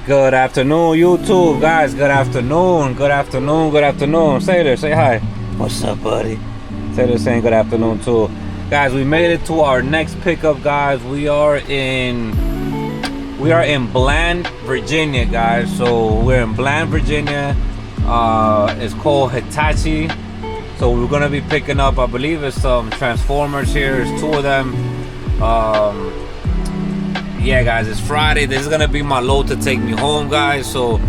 Good afternoon, YouTube, guys. Good afternoon. Good afternoon. Good afternoon. Sailor, say hi. What's up, buddy? Sailor saying good afternoon too. Guys, we made it to our next pickup, guys. We are in Bland, Virginia, guys. So we're in Bland, Virginia. It's called Hitachi. So we're gonna be picking up, I believe it's some transformers here. There's two of them. Yeah, guys, it's Friday. This is gonna be my load to take me home, guys. So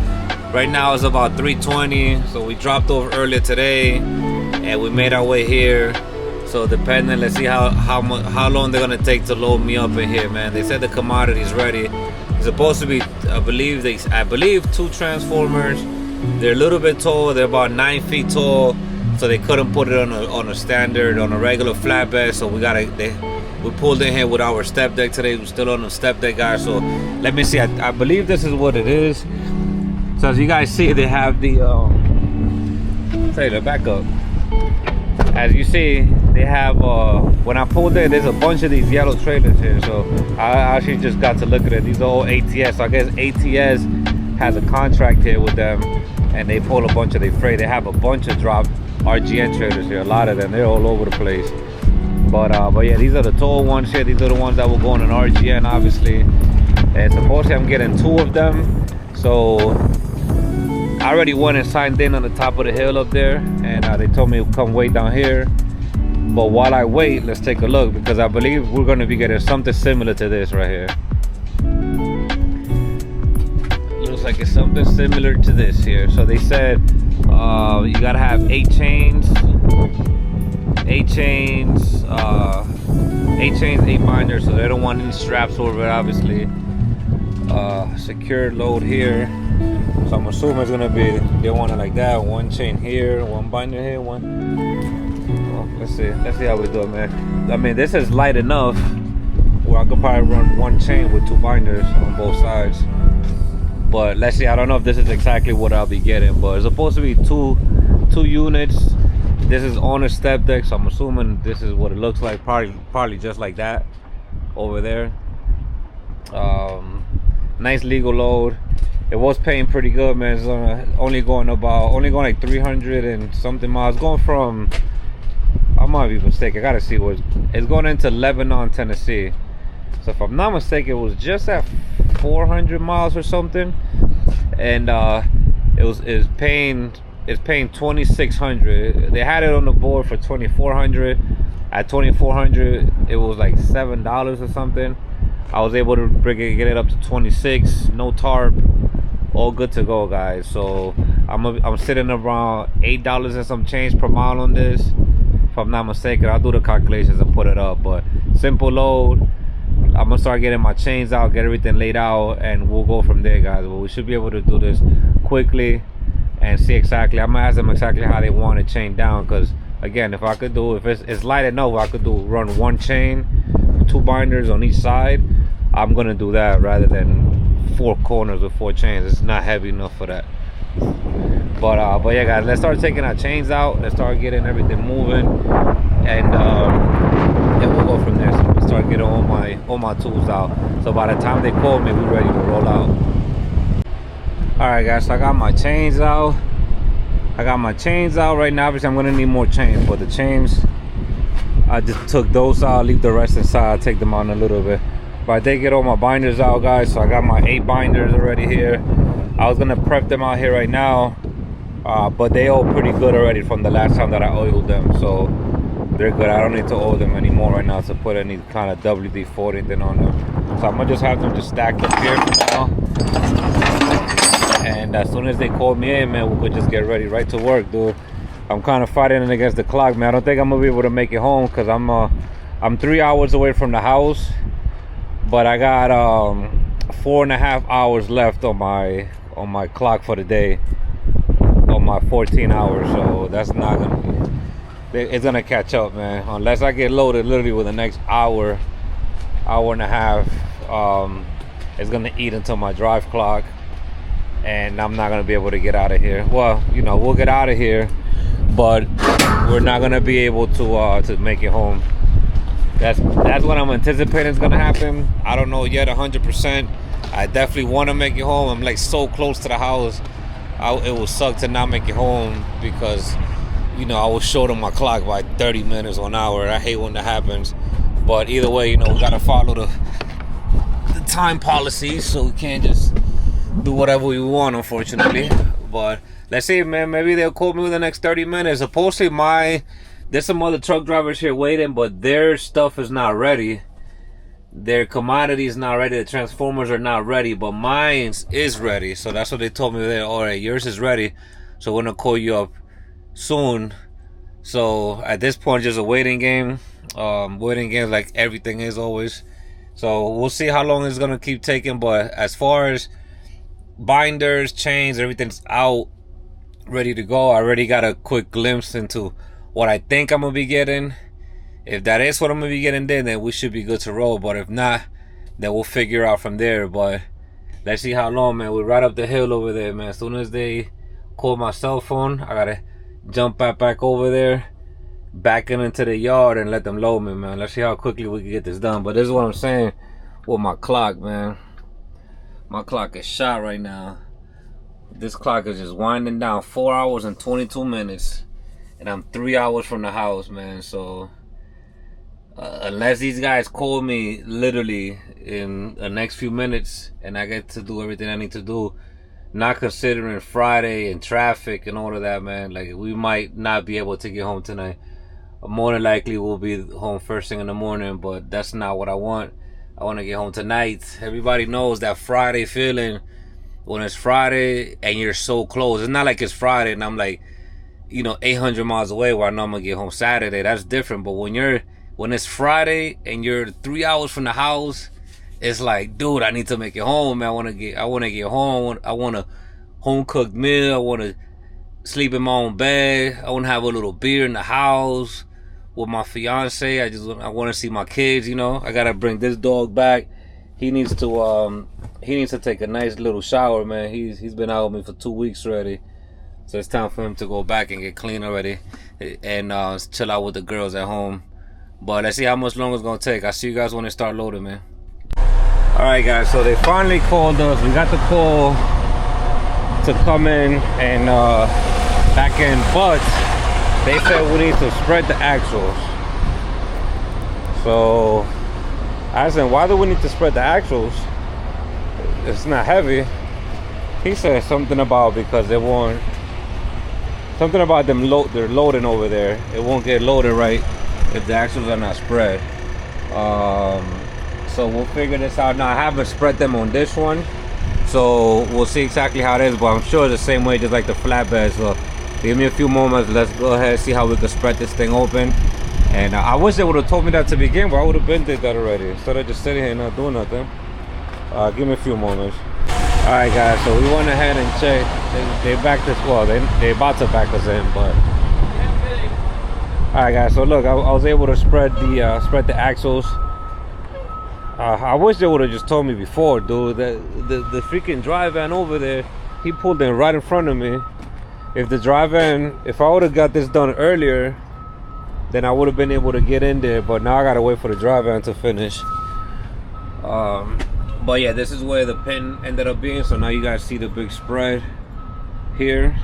right now it's about 3:20. So we dropped over earlier today, and we made our way here. So depending, let's see how long they're gonna take to load me up in here, man. They said the commodity's ready. It's supposed to be, I believe 2 transformers. They're a little bit tall. They're about 9 feet tall. So they couldn't put it on a regular flatbed. So we pulled in here with our step deck today. We're still on the step deck, guys. So let me see. I believe this is what it is. So as you guys see, they have the back up. As you see, they have when I pulled in, there's a bunch of these yellow trailers here. So I actually just got to look at it. These are all ATS. So I guess ATS has a contract here with them, and they pull a bunch of their freight. They have a bunch of dropped RGN trailers here. A lot of them. They're all over the place. But yeah, these are the tall ones here. These are the ones that will go on an RGN, obviously. And supposedly I'm getting 2 of them. So I already went and signed in on the top of the hill up there, and they told me to come wait down here. But while I wait, let's take a look, because I believe we're going to be getting something similar to this right here. Looks like it's something similar to this here. So they said you gotta have 8 chains, 8 binders, so they don't want any straps over it, obviously. Secure load here. So I'm assuming it's gonna be, they want it like that. 1 chain here, 1 binder here, 1. Well, let's see how we do it, man. I mean, this is light enough where I could probably run 1 chain with 2 binders on both sides. But let's see. I don't know if this is exactly what I'll be getting, but it's supposed to be two units. This is on a step deck, so I'm assuming this is what it looks like. Probably just like that over there. Nice legal load. It was paying pretty good, man. It's only going like 300 and something miles. Going from, I might be mistaken, I gotta see what it's going into Lebanon, Tennessee. So if I'm not mistaken, it was just at 400 miles or something, and it's paying 2,600. They had it on the board for 2,400. At 2,400, it was like $7 or something. I was able to get it up to 26, no tarp, all good to go, guys. So I'm sitting around $8 and some change per mile on this, if I'm not mistaken. I'll do the calculations and put it up, but simple load. I'm gonna start getting my chains out, get everything laid out, and we'll go from there, guys. But we should be able to do this quickly and see exactly. I'm gonna ask them exactly how they want it chained down, because again, if it's light enough, I could run 1 chain, 2 binders on each side. I'm gonna do that rather than 4 corners with 4 chains. It's not heavy enough for that. But yeah, guys, let's start taking our chains out. Let's start getting everything moving, and we'll go from there. So we'll start getting all my tools out. So by the time they call me, we're ready to roll out. All right, guys. So I got my chains out. Right now. Obviously, I'm gonna need more chains, but the chains, I just took those out. Leave the rest inside. I'll take them out in a little bit. But I did get all my binders out, guys. So I got my 8 binders already here. I was gonna prep them out here right now, but they all pretty good already from the last time that I oiled them. So they're good. I don't need to oil them anymore right now to put any kind of WD-40 or anything on them. So I'm gonna just have them just stacked up here for now. And as soon as they call me in, man, we could just get ready, right to work, dude. I'm kind of fighting against the clock, man. I don't think I'm gonna be able to make it home, because I'm 3 hours away from the house, but I got 4.5 hours left on my clock for the day, on my 14 hours. So that's not gonna, it's gonna catch up, man, unless I get loaded literally with the next hour and a half. It's gonna eat into my drive clock, and I'm not gonna be able to get out of here. Well, we'll get out of here, but we're not gonna be able to make it home. That's what I'm anticipating is gonna happen. I don't know yet 100%. I definitely want to make it home. I'm like so close to the house. It would suck to not make it home because, you know, I was short on my clock by 30 minutes or an hour. I hate when that happens. But either way, you know, we got to follow the time policy, so we can't just do whatever we want, unfortunately. But let's see, man. Maybe they'll call me in the next 30 minutes. Supposedly there's some other truck drivers here waiting, but their stuff is not ready. Their commodity is not ready. The transformers are not ready, but mine is ready. So that's what they told me there. All right, yours is ready, so we're gonna call you up soon. So at this point, just a waiting game. Waiting game like everything is always. So we'll see how long it's gonna keep taking. But as far as binders, chains, everything's out, ready to go. I already got a quick glimpse into what I think I'm gonna be getting. If that is what I'm gonna be getting, then we should be good to roll. But if not, then we'll figure out from there. But let's see how long, man. We're right up the hill over there, man. As soon as they call my cell phone, I gotta jump back over there, back into the yard, and let them load me, man. Let's see how quickly we can get this done. But this is what I'm saying with my clock, man. My clock is shot right now. This clock is just winding down. 4 hours and 22 minutes. And I'm 3 hours from the house, man. So unless these guys call me literally in the next few minutes and I get to do everything I need to do, not considering Friday and traffic and all of that, man, like we might not be able to get home tonight. More than likely we'll be home first thing in the morning, but that's not what I want. I want to get home tonight. Everybody knows that Friday feeling when it's Friday and you're so close. It's not like it's Friday and I'm like, you know, 800 miles away where I know I'm gonna get home Saturday. That's different. But when it's Friday and you're 3 hours from the house, it's like, dude, I need to make it home, man. I want to get home. I want a home cooked meal. I want to sleep in my own bed. I want to have a little beer in the house with my fiance. I want to see my kids, you know. I gotta bring this dog back. He needs to take a nice little shower, man. He's been out with me for 2 weeks already. So it's time for him to go back and get clean already and chill out with the girls at home. But let's see how much longer it's gonna take. I'll see you guys when they start loading, man. Alright guys, so they finally called us. We got the call to come in and back in, but they said we need to spread the axles. So I said, why do we need to spread the axles? It's not heavy. He said something about because they won't, something about them they're loading over there. It won't get loaded right if the axles are not spread. So we'll figure this out. Now I haven't spread them on this one, so we'll see exactly how it is, but I'm sure the same way just like the flatbed. So give me a few moments. Let's go ahead and see how we can spread this thing open. And I wish they would have told me that to begin with. I would have been did that already instead of just sitting here and not doing nothing. Give me a few moments. All right guys, so we went ahead and checked. They backed us, well, they about to back us in, but all right guys, so look, I was able to spread the axles. I wish they would have just told me before, dude. The freaking dry van over there, he pulled in right in front of me. If I would have got this done earlier, then I would have been able to get in there, but now I gotta wait for the dry van to finish. But yeah, this is where the pin ended up being. So now you guys see the big spread here,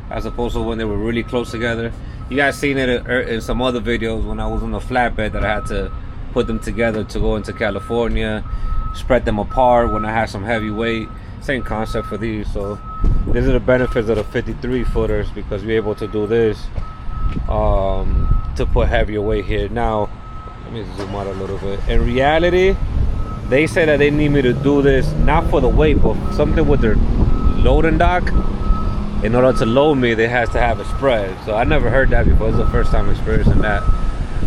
as opposed to when they were really close together. You guys seen it in some other videos when I was on the flatbed that I had to put them together to go into California, spread them apart when I had some heavy weight. Same concept for these. So these are the benefits of the 53 footers, because you're able to do this to put heavier weight here. Now let me zoom out a little bit. In reality, they say that they need me to do this not for the weight, but something with their loading dock. In order to load me, they has to have it spread. So I never heard that before. It's the first time experiencing that.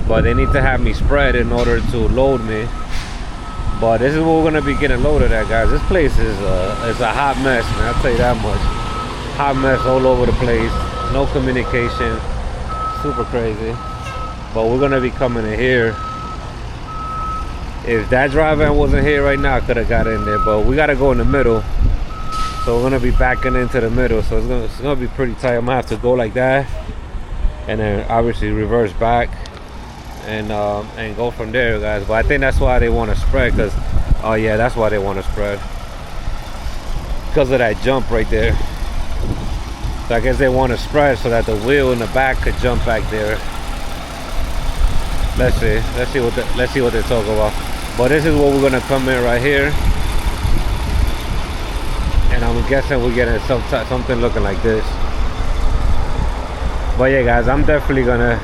But they need to have me spread in order to load me. But this is what we're gonna be getting loaded at, guys. This place is a hot mess, man. I'll tell you that much. Hot mess all over the place. No communication. Super crazy. But we're gonna be coming in here. If that dry van wasn't here right now, I could have got in there. But we gotta go in the middle. So we're gonna be backing into the middle. So it's gonna be pretty tight. I'm gonna have to go like that, and then obviously reverse back, and go from there, guys. But I think that's why they want to spread, because oh yeah, that's why they want to spread. because of that jump right there. So I guess they want to spread so that the wheel in the back could jump back there. Let's see what they're talking about. But this is what we're gonna come in right here, and I'm guessing we're getting something looking like this. But yeah, guys, I'm definitely gonna,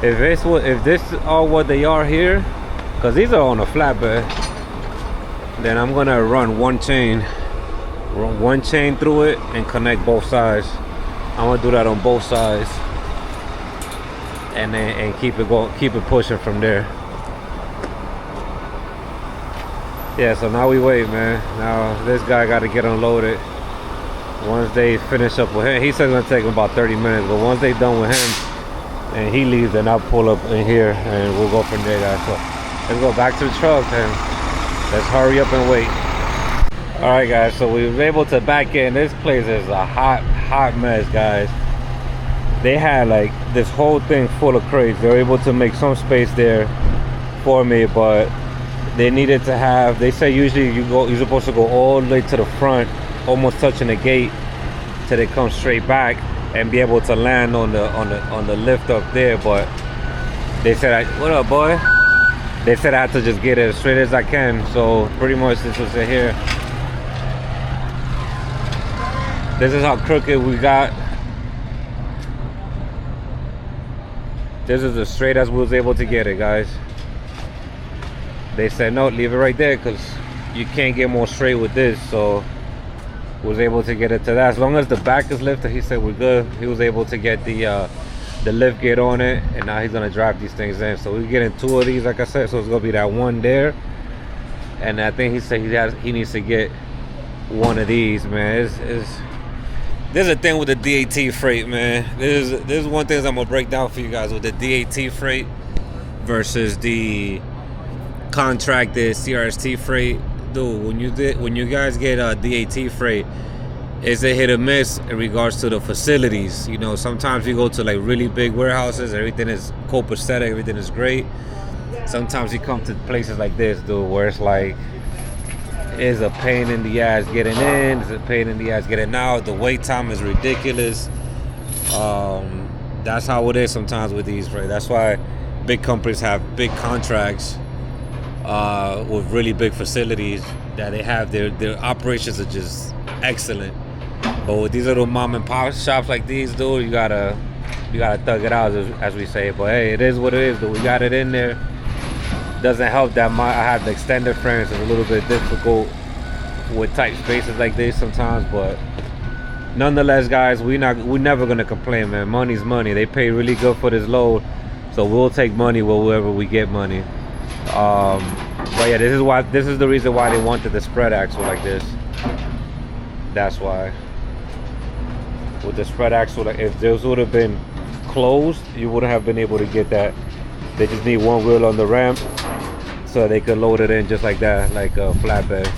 if this is all what they are here, because these are on a flatbed, then I'm gonna run one chain through it and connect both sides. I'm gonna do that on both sides, and keep it going, keep it pushing from there. Yeah, so now we wait, man. Now this guy got to get unloaded. Once they finish up with him, he said it's gonna take him about 30 minutes, but once they done with him and he leaves, then I'll pull up in here and we'll go from there, guys. So let's go back to the truck and let's hurry up and wait. All right, guys, so we were able to back in. This place is a hot mess, guys. They had like this whole thing full of crates. They were able to make some space there for me, but they needed to have, they say usually you're supposed to go all the way to the front, almost touching the gate, till they come straight back and be able to land on the lift up there. But they said, what up, boy? They said I had to just get it as straight as I can. So pretty much this was it here. This is how crooked we got. This is as straight as we was able to get it, guys. They said no, leave it right there because you can't get more straight with this. So was able to get it to that. As long as the back is lifted, he said we're good. He was able to get the lift gate on it, and now he's gonna drive these things in. So we're getting 2 of these, like I said. So it's gonna be that one there, and I think he said he needs to get 1 of these, man. There's a thing with the DAT freight, man. There's one thing I'm gonna break down for you guys with the DAT freight versus the contracted CRST freight. Dude, when you guys get a DAT freight, it's a hit or miss in regards to the facilities. You know, sometimes you go to like really big warehouses, everything is copacetic, everything is great. Sometimes you come to places like this, dude, where it's like, it's a pain in the ass getting in, it's a pain in the ass getting out. The wait time is ridiculous. That's how it is sometimes with these, right? That's why big companies have big contracts with really big facilities that they have. Their operations are just excellent. But with these little mom and pop shops like these, dude, you gotta thug it out, as we say. But hey, it is what it is, dude. We got it in there. Doesn't help that I have the extended frames. It's a little bit difficult with tight spaces like this sometimes, but nonetheless, guys, we're never gonna complain, man. Money's money. They pay really good for this load, so we'll take money wherever we get money. But yeah, this is the reason why they wanted the spread axle like this. That's why. With the spread axle, like, if this would have been closed, you wouldn't have been able to get that. They just need one wheel on the ramp so they could load it in just like that, like a flatbed.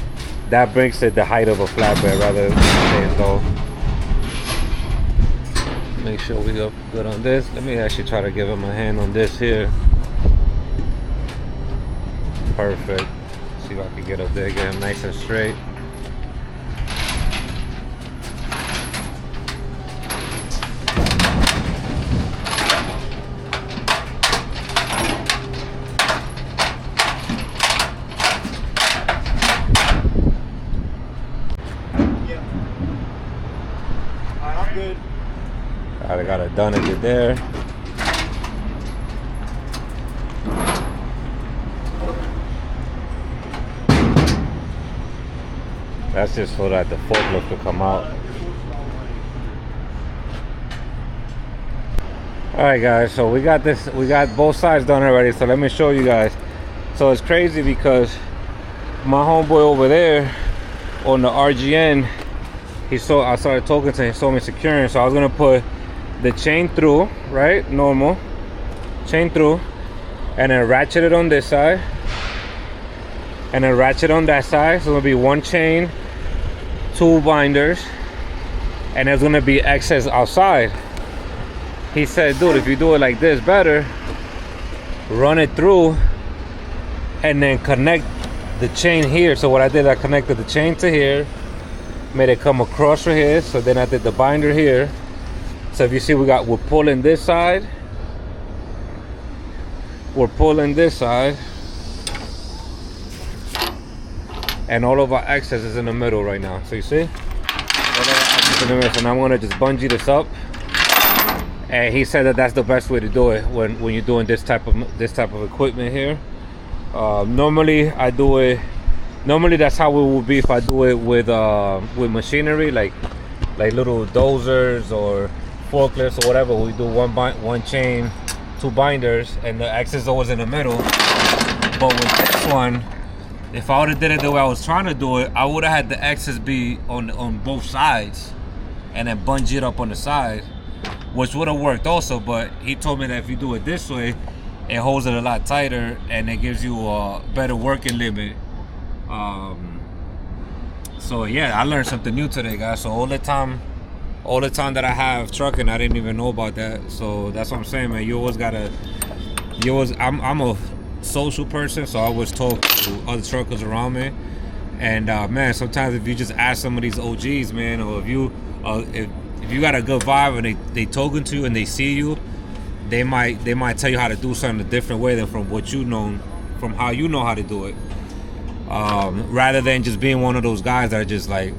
That brings it the height of a flatbed rather than staying low. Make sure we go good on this. Let me actually try to give him a hand on this here. Perfect. See if I can get up there, get him nice and straight. I got it done it there. That's just so that the forklift could come out. Alright, guys, so we got both sides done already, so let me show you guys. So it's crazy because my homeboy over there on the RGN, I started talking to him, he saw me securing, so I was gonna put the chain through, right? Normal chain through, and then ratchet it on this side, and then ratchet on that side. So it'll be 1 chain, 2 binders, and there's gonna be excess outside. He said, dude, if you do it like this better, run it through and then connect the chain here. So what I did, I connected the chain to here, made it come across right here. So then I did the binder here. So if you see, we're pulling this side, we're pulling this side, and all of our excess is in the middle right now. So you see, all of our excess in the middle. So now I'm gonna just bungee this up. And he said that that's the best way to do it when you're doing this type of equipment here. Normally I do it. Normally that's how it would be if I do it with machinery, like little dozers or forklifts or whatever. We do one chain, 2 binders, and the excess is always in the middle. But with this one, if I would have did it the way I was trying to do it, I would have had the excess be on both sides, and then bungee it up on the side, which would have worked also. But he told me that if you do it this way, it holds it a lot tighter and it gives you a better working limit. So yeah, I learned something new today, guys. So all the time that I have trucking, I didn't even know about that. So that's what I'm saying, man. I'm a social person, so I always talk to other truckers around me. And man, sometimes if you just ask some of these OGs, man, or if you got a good vibe and they talking to you and they see you, they might tell you how to do something a different way than from how you know how to do it. Rather than just being one of those guys that are just like,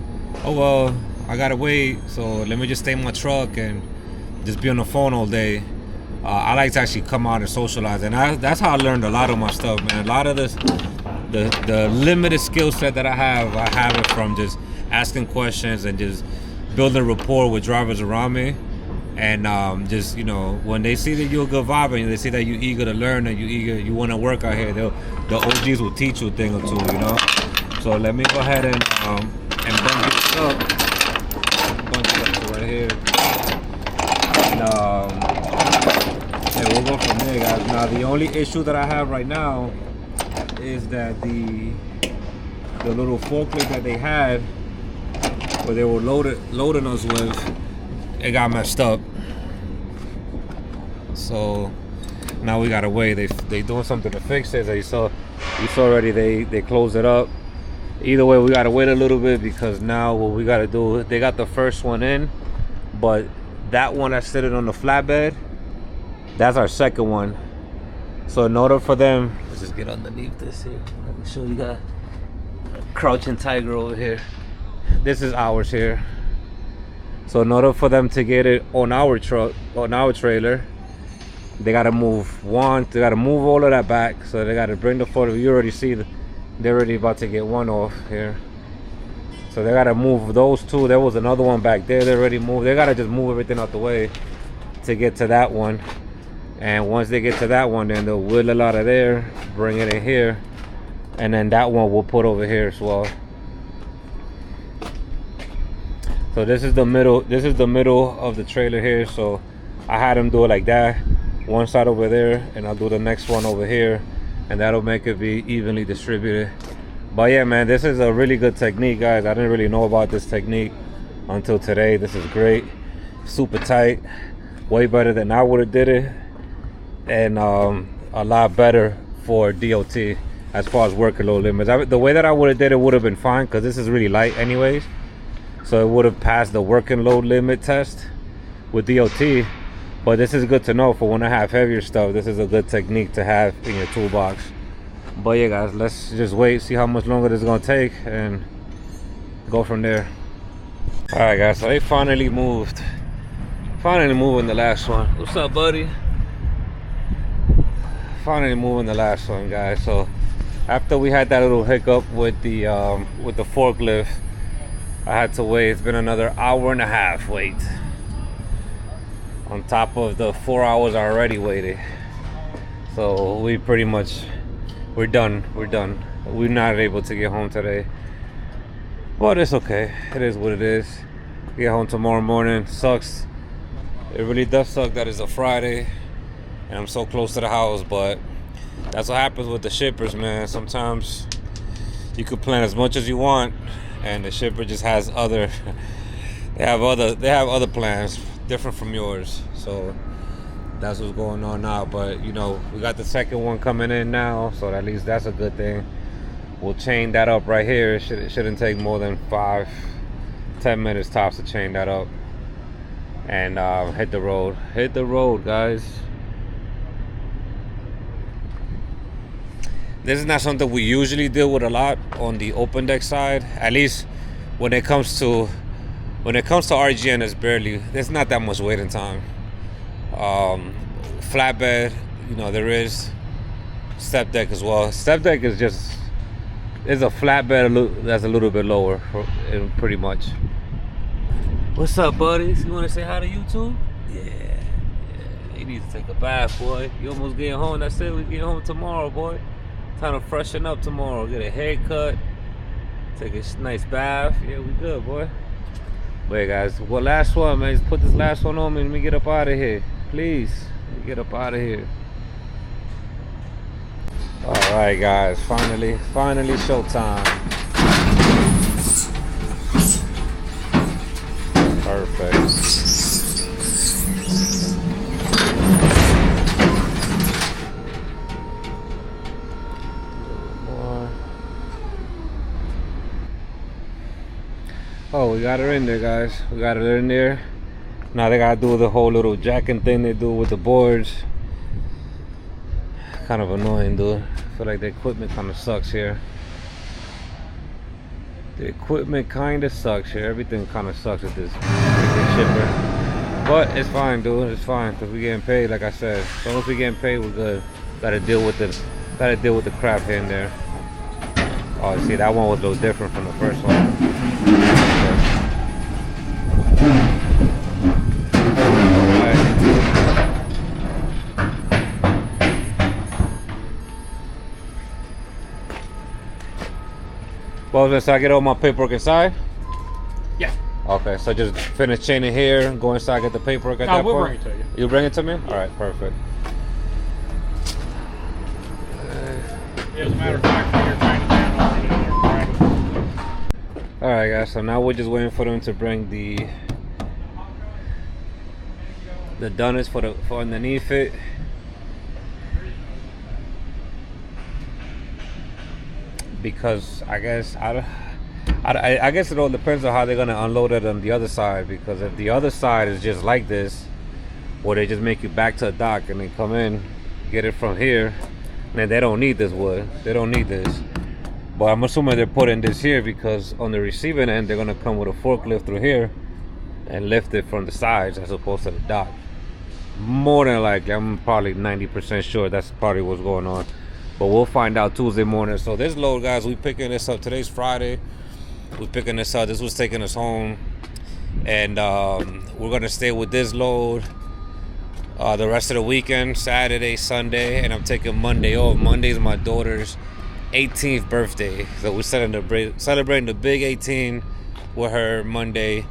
oh well, I gotta wait, so let me just stay in my truck and just be on the phone all day. I like to actually come out and socialize, and that's how I learned a lot of my stuff, man. A lot of this, the limited skill set that I have it from just asking questions and just building rapport with drivers around me. And just, you know, when they see that you're a good vibe and they see that you're eager to learn and you want to work out here, the OGs will teach you a thing or two, you know. So let me go ahead and bungee this up. Bungee it up to right here. And yeah, we'll go from there, guys. Now the only issue that I have right now is that the little forklift that they had, where they were loading us with, it got messed up. So now we gotta wait. They doing something to fix it. You saw already they closed it up. Either way, we gotta wait a little bit, because now what we gotta do, they got the first one in, but that one that's sitting on the flatbed, that's our second one. So in order for them, let's just get underneath this here. Let me show you guys. Crouching tiger over here. This is ours here. So in order for them to get it on our truck, on our trailer, they gotta move all of that back. So they gotta bring the photo. You already see they're already about to get one off here. So they gotta move those two. There was another one back there. They already moved. They gotta just move everything out the way to get to that one. And once they get to that one, then they'll wheel it out of there, bring it in here, and then that one we'll put over here as well. So this is the middle of the trailer here. So I had them do it like that, one side over there, and I'll do the next one over here, and that'll make it be evenly distributed. But yeah, man, this is a really good technique, guys. I didn't really know about this technique until today. This is great, super tight, way better than I would have did it, and a lot better for DOT as far as working load limits. The way that I would have did it would have been fine, because this is really light anyways. So it would have passed the working load limit test with DOT. But this is good to know for when I have heavier stuff. This is a good technique to have in your toolbox. But yeah, guys, let's just wait, see how much longer this is gonna take, and go from there. All right, guys, so they finally moved. Finally moving the last one. What's up, buddy? Finally moving the last one, guys. So after we had that little hiccup with the forklift, I had to wait. It's been another hour and a half wait, on top of the 4 hours I already waited. So we're done. We're not able to get home today, but it's okay. It is what it is. Get home tomorrow morning. Sucks. It really does suck that it's a Friday and I'm so close to the house, but that's what happens with the shippers, man. Sometimes you could plan as much as you want, and the shipper just has other they have other plans different from yours. So that's what's going on now. But you know, we got the second one coming in now, so at least that's a good thing. We'll chain that up right here. It shouldn't take more than 10 minutes tops to chain that up and hit the road. Hit the road, guys. This is not something we usually deal with a lot on the open deck side. At least when it comes to RGN, there's not that much waiting time. Flatbed, you know, there is. Step deck as well. Step deck is a flatbed that's a little bit lower, pretty much. What's up, buddies? You want to say hi to YouTube? Yeah. You need to take a bath, boy. You almost getting home. That's it. We get home tomorrow, boy. Time to freshen up tomorrow. Get a haircut. Take a nice bath. Yeah, we good, boy. Wait, guys. Well, last one, man. Just put this last one on me and let me get up out of here. Please. Let me get up out of here. Alright, guys. Finally showtime. Perfect. Oh, we got her in there, guys. We got her in there. Now they gotta do the whole little jacking thing they do with the boards. Kind of annoying, dude. I feel like the equipment kind of sucks here. The equipment kind of sucks here. Everything kind of sucks with this shipper. But it's fine, dude. It's fine because we getting paid. Like I said, as long as we getting paid, we're good. Gotta deal with the crap here and there. Oh, see, that one was a little different from the first one. Well, so I get all my paperwork inside? Yeah. Okay, so just finish chaining here, go inside, get the paperwork at that we'll point? bring it to you. You bring it to me? Yeah. Alright, perfect. As a matter of fact, you're trying to down already. Alright, guys, so now we're just waiting for them to bring the dunnets for underneath it. Because I guess I guess it all depends on how they're gonna unload it on the other side. Because if the other side is just like this, or they just make you back to a dock and then come in, get it from here, then they don't need this wood. They don't need this. But I'm assuming they're putting this here because on the receiving end they're gonna come with a forklift through here and lift it from the sides as opposed to the dock. More than likely, I'm probably 90% sure that's probably what's going on. But we'll find out Tuesday morning. So this load, guys, we picking this up. Today's Friday. We picking this up. This was taking us home. And we're going to stay with this load the rest of the weekend, Saturday, Sunday. And I'm taking Monday off. Monday is my daughter's 18th birthday. So we're celebrating the big 18 with her Monday.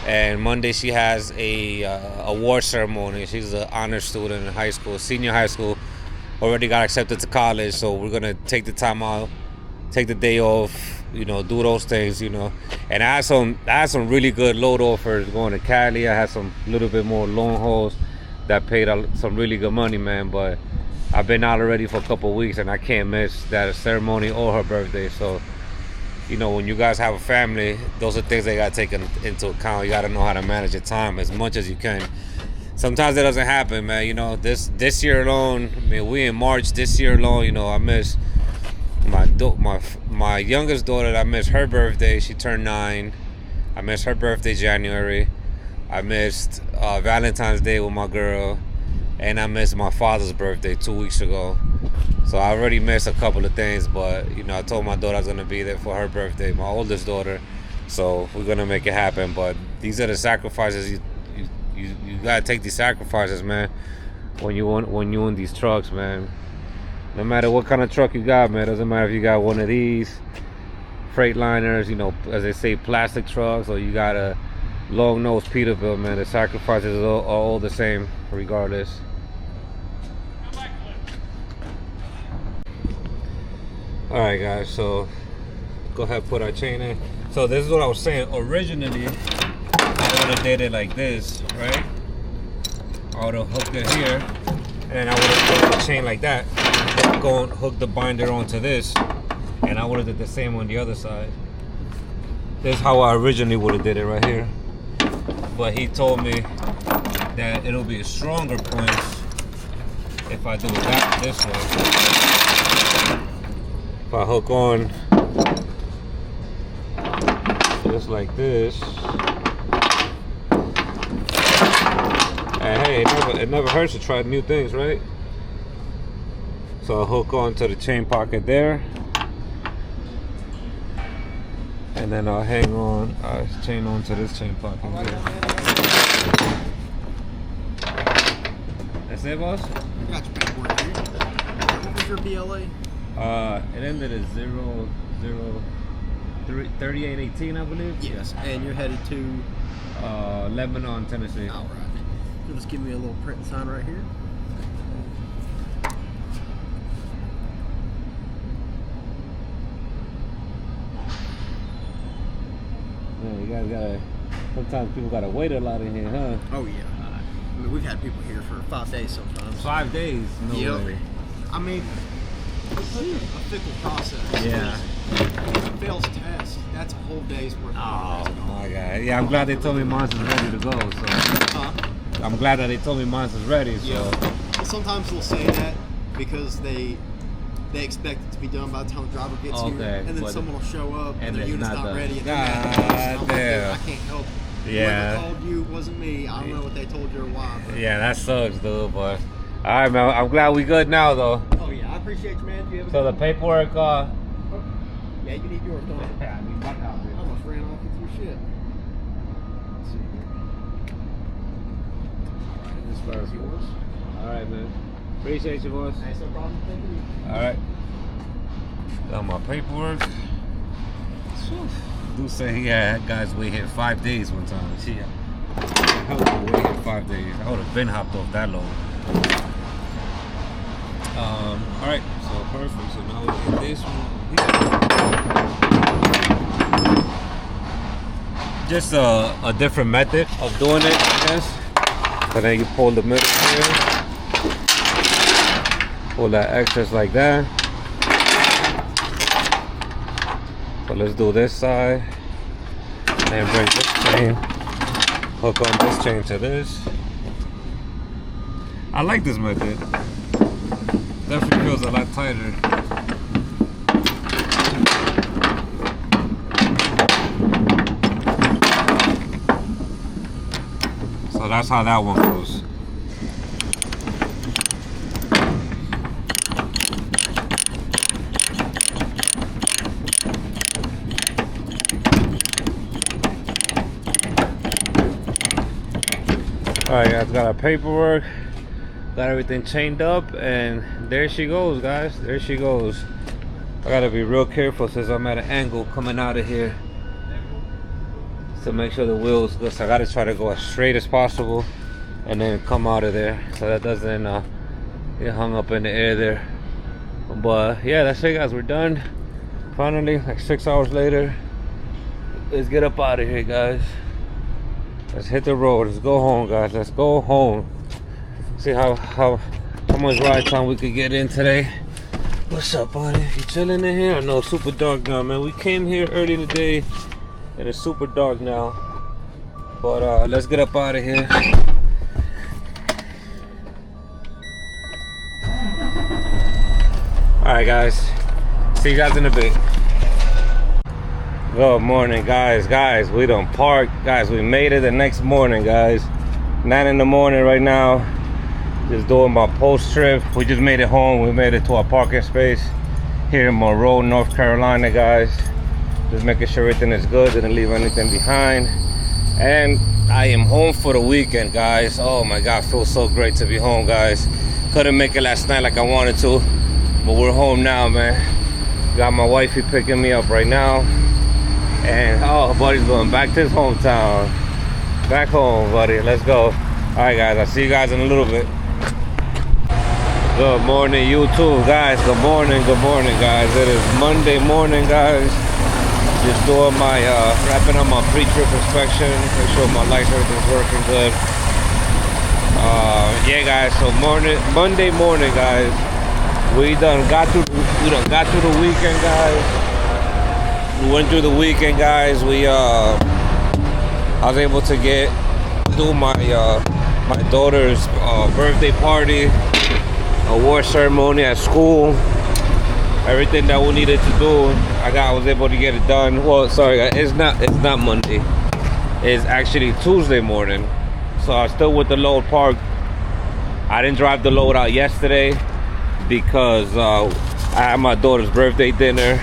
And Monday she has a award ceremony. She's an honor student in high school, senior high school. Already got accepted to college, so we're gonna take the time out, take the day off, you know, do those things, you know. And I had some really good load offers going to Cali. I had some little bit more long hauls that paid some really good money, man. But I've been out already for a couple of weeks, and I can't miss that ceremony or her birthday. So, you know, when you guys have a family, those are things they gotta take into account. You gotta know how to manage your time as much as you can. Sometimes that doesn't happen, man. You know, this year alone, I mean, we in March. This year alone, you know, I miss my youngest daughter. I missed her birthday. She turned 9. I missed her birthday January. I missed Valentine's Day with my girl, and I missed my father's birthday 2 weeks ago. So I already missed a couple of things, but you know, I told my daughter I was gonna be there for her birthday, my oldest daughter. So we're gonna make it happen. But these are the sacrifices you gotta take these sacrifices, man, when you in these trucks, man. No matter what kind of truck you got, man, doesn't matter if you got one of these Freightliners, you know, as they say, plastic trucks, or you got a long nose Peterbilt, man. The sacrifices are all the same regardless. Alright, guys, so go ahead, put our chain in. So this is what I was saying. Originally I would have did it like this, right? I would have hooked it here, and I would have put the chain like that, hook the binder onto this, and I would have did the same on the other side. This is how I originally would have did it right here. But he told me that it'll be a stronger points if I do it this way. If I hook on just like this. And hey, it never hurts to try new things, right? So I'll hook on to the chain pocket there. And then I'll hang on, chain on to this chain pocket here. That's it, boss? I got your paperwork here. What was your BLA? It ended at 3818, I believe. Yes. And you're headed to? Lebanon, Tennessee. All right. You'll just give me a little print and sign right here. Yeah, you guys gotta. Sometimes people gotta wait a lot in here, huh? Oh yeah. I mean, we've had people here for 5 days sometimes. 5 days? No way. I mean, it's a fickle process. Yeah. If it fails test, that's a whole day's worth of Oh progress. my god. Yeah, I'm glad they told me mine's is ready to go. So I'm glad that they told me mine's is ready. So yeah. Sometimes they'll say that because they expect it to be done by the time the driver gets here, and then someone will show up and their unit's not ready. And God damn. I can't help. Yeah. Whoever called you wasn't me. I don't know what they told you or why. But yeah, that sucks, dude. But all right, man. I'm glad we good now, though. oh yeah, I appreciate you, man. You have a So the good paperwork. yeah, you need yours, don't you? Yeah, I need my copy. I almost ran off with your shit. Let's see here. This first yours. All right, man. Appreciate you, boss. Hey, no problem. Thank you. All right. Got my paperwork. Do say he had guys wait here 5 days one time. Yeah. I would have waited 5 days. I would have been hopped off that load. All right. So perfect. So now we get this one here. Just a different method of doing it, I guess. So then you pull the middle here. Pull that excess like that. So let's do this side. And bring this chain. Hook on this chain to this. I like this method. Definitely feels a lot tighter. So that's how that one goes. Alright guys, got our paperwork, got everything chained up, and there she goes, guys. There she goes. I gotta be real careful since I'm at an angle coming out of here to make sure the wheel's good. So I gotta try to go as straight as possible and then come out of there so that doesn't get hung up in the air there. But yeah, that's it, guys. We're done. Finally, like 6 hours later. Let's get up out of here, guys. Let's hit the road. Let's go home, guys. Let's go home. See how much ride time we could get in today. What's up, buddy? You chilling in here? I know it's super dark now, man. We came here early today, and it's super dark now. But let's get up out of here. All right, guys. See you guys in a bit. Good morning, guys. We done parked. Guys, we made it the next morning, guys. 9 in the morning right now. Just doing my post trip. We just made it home. We made it to our parking space here in Monroe, North Carolina, guys. Just making sure everything is good. Didn't leave anything behind. And I am home for the weekend, guys. Oh my God, feels so great to be home, guys. Couldn't make it last night like I wanted to, but we're home now, man. Got my wifey picking me up right now. And oh, buddy's going back to his hometown. Back home, buddy. Let's go. All right, guys. I'll see you guys in a little bit. Good morning, YouTube, guys. Good morning, guys. It is Monday morning, guys. Just doing my wrapping up my pre-trip inspection. Make sure my lights, everything's working good. Yeah, guys. So Monday morning, guys. We done got through the weekend, guys. We went through the weekend, guys. I was able to do my my daughter's birthday party, award ceremony at school. Everything that we needed to do, I was able to get it done. Well, sorry, it's not Monday. It's actually Tuesday morning. So I'm still with the load parked. I didn't drive the load out yesterday because I had my daughter's birthday dinner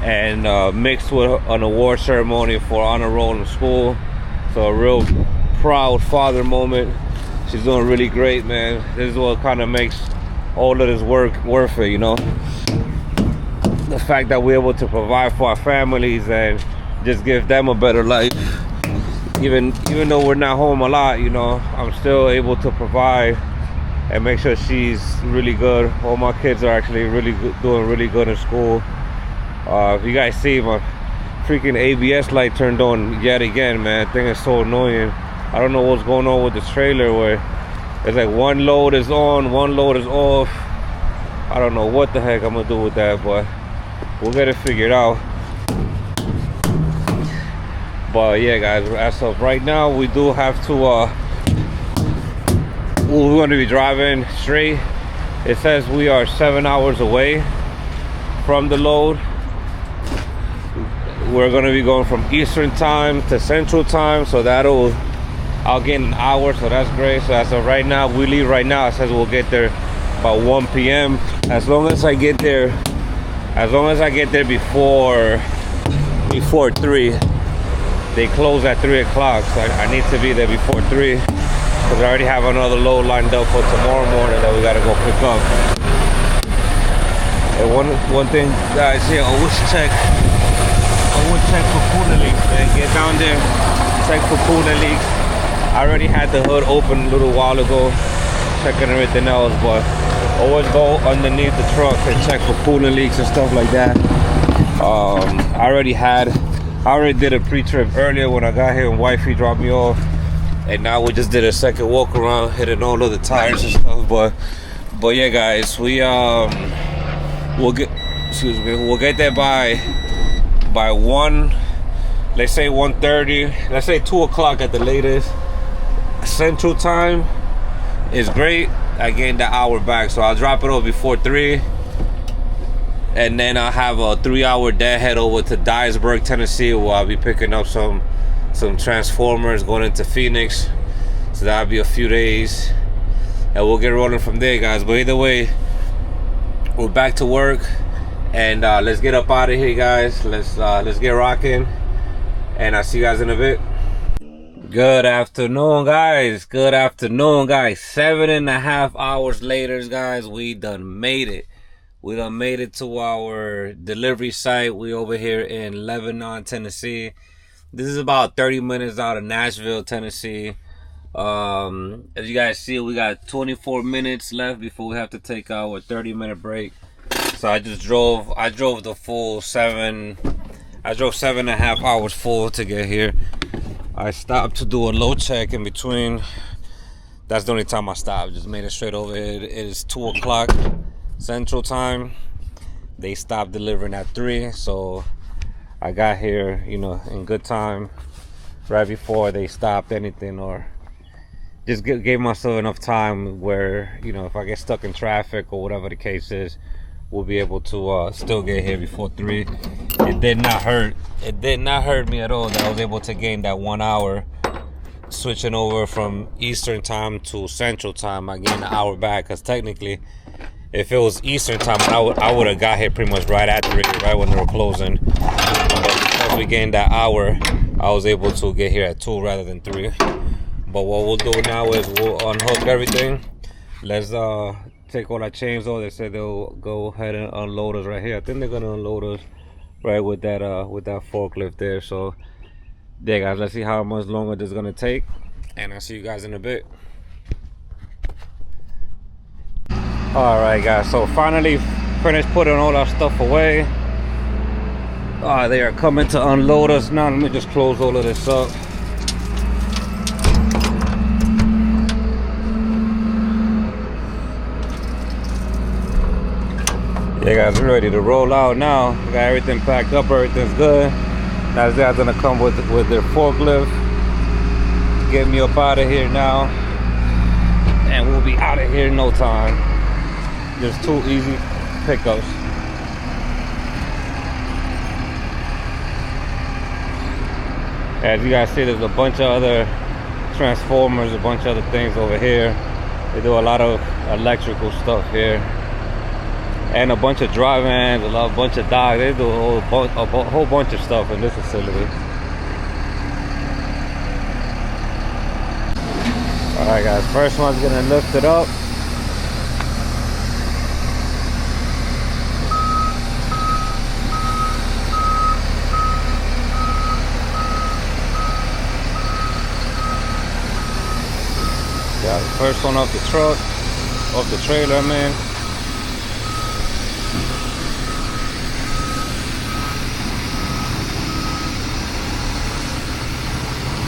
and mixed with an award ceremony for honor roll in school. So a real proud father moment. She's doing really great, man. This is what kind of makes all of this work worth it, you know. The fact that we're able to provide for our families and just give them a better life. Even though we're not home a lot, you know, I'm still able to provide and make sure she's really good. All my kids are actually doing really good in school. If you guys see, my freaking ABS light turned on yet again, man. That thing is so annoying. I don't know what's going on with this trailer where it's like one load is on, one load is off. I don't know what the heck I'm gonna do with that, but we'll get it figured out. But yeah, guys, as of right now, we do have to we're going to be driving straight. It says we are 7 hours away from the load. We're going to be going from Eastern time to Central time, so I'll gain an hour, so that's great. So as of right now, we leave right now. It says we'll get there about 1 p.m. As long as I get there before 3. They close at 3 o'clock, so I need to be there before 3 because I already have another load lined up for tomorrow morning that we gotta go pick up. And one thing, guys, here, always check for coolant leaks, man. Get down there, check for coolant leaks. I already had the hood open a little while ago, checking everything else, but always go underneath the truck and check for coolant leaks and stuff like that. I already did a pre-trip earlier when I got here and wifey dropped me off, and now we just did a second walk around, hitting all of the tires and stuff. But yeah, guys, we'll get there by 1, let's say 1:30, let's say 2 o'clock at the latest. Central time is great. I gained the hour back, so I'll drop it off before 3. And then I'll have a 3-hour deadhead over to Dyersburg, Tennessee, where I'll be picking up some transformers going into Phoenix. So that'll be a few days, and we'll get rolling from there, guys. But either way, we're back to work, and let's get up out of here, guys. Let's get rocking, and I'll see you guys in a bit. Good afternoon, guys. 7.5 hours later, guys, we done made it. We done made it to our delivery site. We over here in Lebanon, Tennessee. This is about 30 minutes out of Nashville, Tennessee. As you guys see, we got 24 minutes left before we have to take our 30-minute break. So I drove the full 7.5 hours full to get here. I stopped to do a load check in between. That's the only time I stopped. Just made it straight over here. It is 2 o'clock. Central time. They stopped delivering at 3, so I got here, you know, in good time, right before they stopped anything, or just gave myself enough time where, you know, if I get stuck in traffic or whatever the case is, we'll be able to still get here before 3. It did not hurt me at all that I was able to gain that 1 hour switching over from Eastern time to Central time. I gained an hour back, because technically, if it was Eastern time, I would have got here pretty much right at 3, right when they were closing. But because we gained that hour, I was able to get here at 2 rather than 3. But what we'll do now is we'll unhook everything. Let's take all our chains off. They said they'll go ahead and unload us right here. I think they're gonna unload us right with that forklift there. So yeah, guys, let's see how much longer this is gonna take, and I'll see you guys in a bit. Alright, guys, so finally finished putting all our stuff away. They are coming to unload us now. Let me just close all of this up. Yeah guys, we're ready to roll out now. We got everything packed up, everything's good. Now this guy's gonna come with their forklift, get me up out of here now, and we'll be out of here in no time. Just 2 easy pickups. As you guys see, there's a bunch of other transformers, a bunch of other things over here. They do a lot of electrical stuff here, and a bunch of dry vans, a bunch of docks. They do a whole bunch of stuff in this facility. All right guys, first one's gonna lift it up. Got the first one off the truck, off the trailer, man.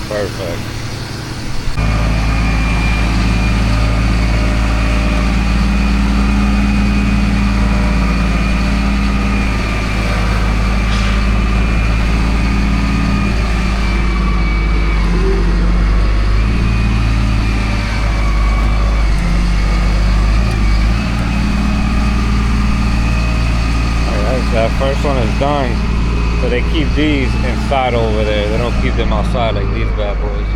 Perfect. That first one is done, so they keep these inside over there. They don't keep them outside like these bad boys.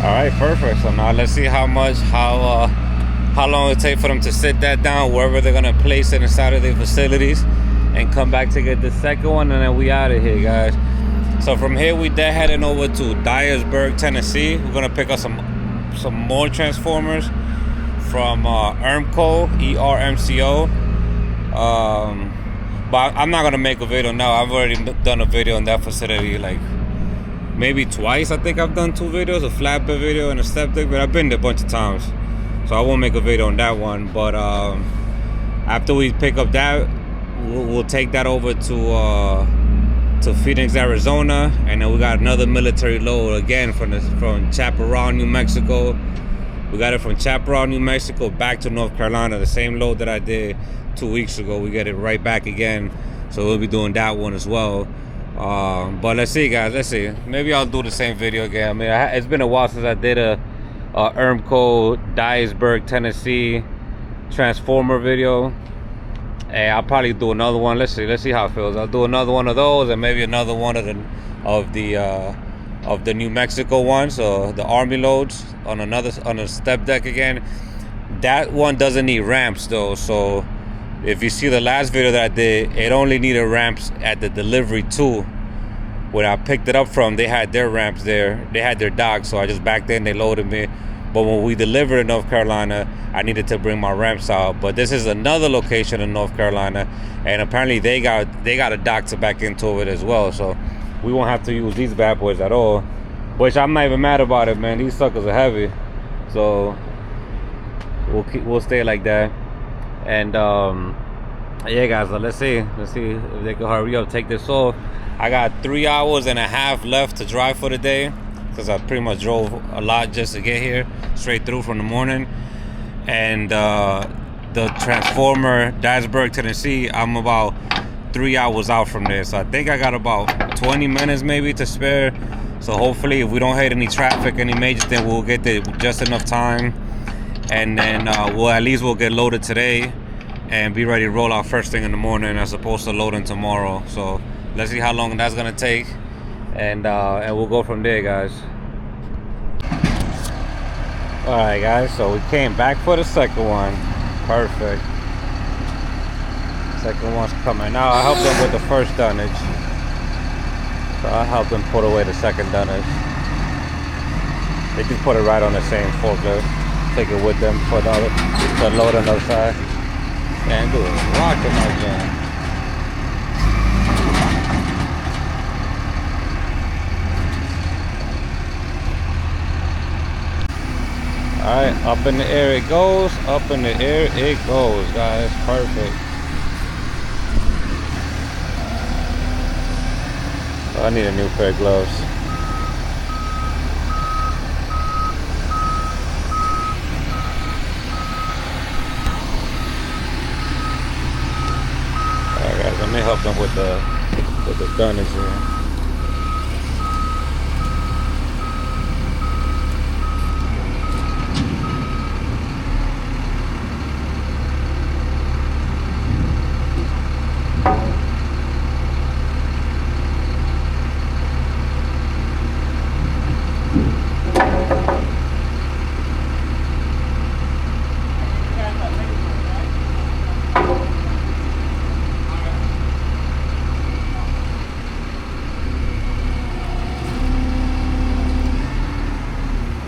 All right, perfect. So now let's see how long it take for them to sit that down wherever they're gonna place it inside of their facilities, and come back to get the second one, and then we out of here, guys. So from here we then heading over to Dyersburg, Tennessee. We're gonna pick up some more transformers from ERMCO, ERMCO. But I'm not gonna make a video now. I've already done a video on that facility, like maybe twice. I think I've done 2 videos, a flatbed video and a step deck, but I've been there a bunch of times, so I won't make a video on that one. But after we pick up that, we'll take that over to Phoenix, Arizona, and then we got another military load again from Chaparral, New Mexico. We got it from Chaparral, New Mexico back to North Carolina, the same load that I did 2 weeks ago. We get it right back again, so we'll be doing that one as well. But let's see, guys, let's see. Maybe I'll do the same video again. I mean, it's been a while since I did a ERMCO Dyersburg, Tennessee transformer video. Hey, I'll probably do another one. Let's see how it feels. I'll do another one of those, and maybe another one of the New Mexico one. So the Army loads on a step deck again. That one doesn't need ramps though. So if you see the last video that I did, it only needed ramps at the delivery too. When I picked it up from, they had their ramps there. They had their docks, so I just backed in. They loaded me. But when we delivered in North Carolina, I needed to bring my ramps out. But this is another location in North Carolina, and apparently they got a dock to back into it as well. So we won't have to use these bad boys at all, which I'm not even mad about it, man. These suckers are heavy, so we'll stay like that. And yeah, guys. So let's see if they can hurry up, take this off. I got 3 hours and a half left to drive for the day, because I pretty much drove a lot just to get here, straight through from the morning. And the transformer, Dyersburg, Tennessee, I'm about 3 hours out from there. So I think I got about 20 minutes maybe to spare. So hopefully if we don't hit any traffic, any major thing, we'll get there just enough time. And then we'll get loaded today and be ready to roll out first thing in the morning, as opposed to loading tomorrow. So let's see how long that's gonna take. And we'll go from there, guys. All right, guys, so we came back for the second one. Perfect. Second one's coming now. I helped them with the first dunnage, so I helped them put away the second dunnage. They just put it right on the same forklift, take it with them for the load on the other side. Man, dude, rocking that jam. Alright, up in the air it goes, up in the air it goes, guys. Perfect. Oh, I need a new pair of gloves. Alright guys, let me help them with the dunnage here.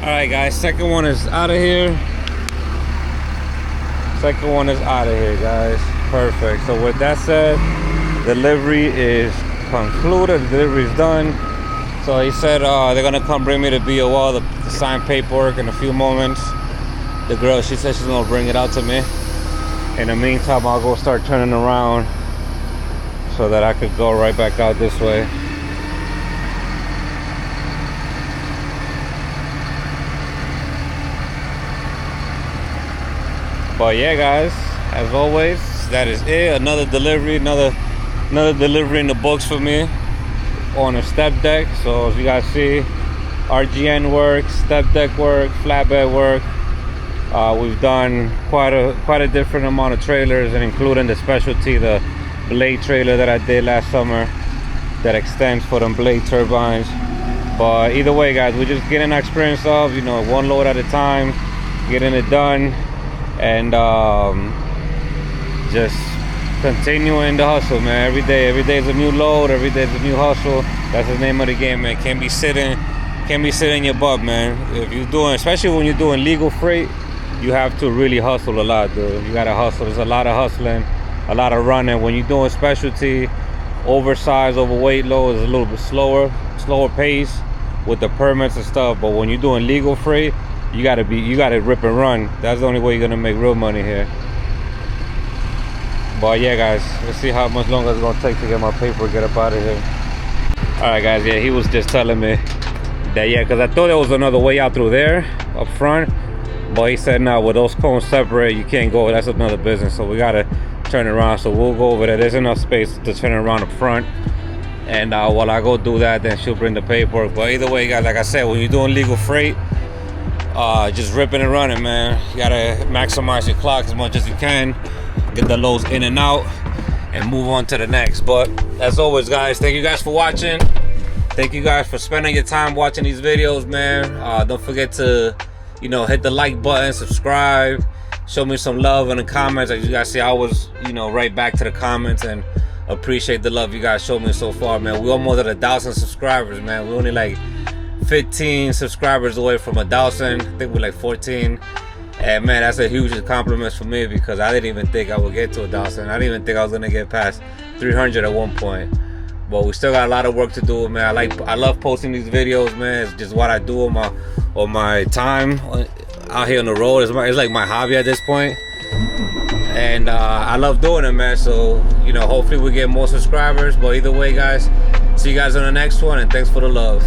Alright guys, second one is out of here. Second one is out of here, guys. Perfect. So with that said, delivery is concluded. The delivery is done. So he said they're gonna come bring me the BOL, the signed paperwork in a few moments. The girl, she said she's gonna bring it out to me. In the meantime, I'll go start turning around so that I could go right back out this way. But yeah guys, as always, that is it. Another delivery, another delivery in the books for me on a step deck. So as you guys see, RGN work, step deck work, flatbed work. We've done quite a different amount of trailers, and including the specialty, the blade trailer that I did last summer that extends for them blade turbines. But either way guys, we're just getting our experience of, you know, one load at a time, getting it done. And just continuing the hustle, man. Every day is a new load, every day is a new hustle. That's the name of the game, man. Can't be sitting in your butt, man. If you're doing, especially when you're doing legal freight, you have to really hustle a lot, dude. You gotta hustle. There's a lot of hustling, a lot of running. When you're doing specialty, oversized, overweight loads, it's a little bit slower pace with the permits and stuff. But when you're doing legal freight, you gotta rip and run. That's the only way you're gonna make real money here. But yeah guys, let's see how much longer it's gonna take to get my paper, get up out of here. Alright guys, yeah, he was just telling me that, yeah, because I thought there was another way out through there up front, but he said no, with those cones separate, you can't go. That's another business, so we gotta turn around. So we'll go over there. There's enough space to turn around up front, and while I go do that, then she'll bring the paperwork. But either way guys, like I said, when you're doing legal freight, just ripping and running, man. You gotta maximize your clock as much as you can, get the loads in and out, and move on to the next. But as always guys, thank you guys for watching. Thank you guys for spending your time watching these videos, man. Don't forget to, you know, hit the like button, subscribe, show me some love in the comments. As you guys see, I always, you know, write back to the comments and appreciate the love you guys showed me so far, man. We almost at 1,000 subscribers, man. We're only like 15 subscribers away from 1,000. I think we're like 14, and man, that's a huge compliment for me, because I didn't even think I would get to 1,000. I didn't even think I was gonna get past 300 at one point. But we still got a lot of work to do, man. I love posting these videos, man. It's just what I do on my time out here on the road. It's like my hobby at this point, and I love doing it, man. So, you know, hopefully we get more subscribers. But either way guys, see you guys on the next one, and thanks for the love.